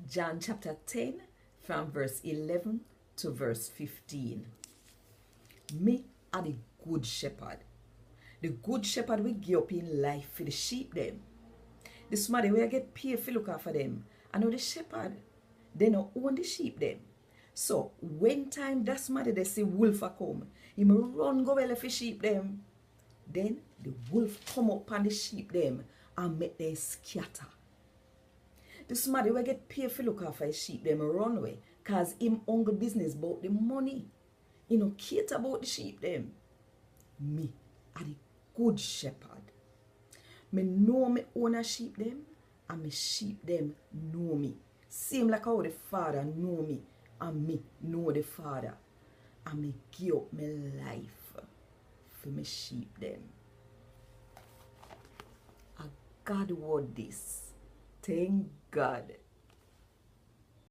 John chapter 10 from verse 11 to verse 15. Me are the good shepherd. The good shepherd will give up in life for the sheep them. The somebody will get paid for look after them. I know the shepherd, they don't own the sheep them. So when time that somebody they see wolf a come, he may run go well for sheep them. Then the wolf come up on the sheep them and make them scatter. The somebody will get paid for look after his sheep them run away, cause him only business about the money. He no care about the sheep them. Me are the good shepherd. Me know me own a sheep them, and me sheep them know me. Same like how the Father know me, and me know the Father. And me give up my life for me sheep them. A God Wod Dis. Thank God.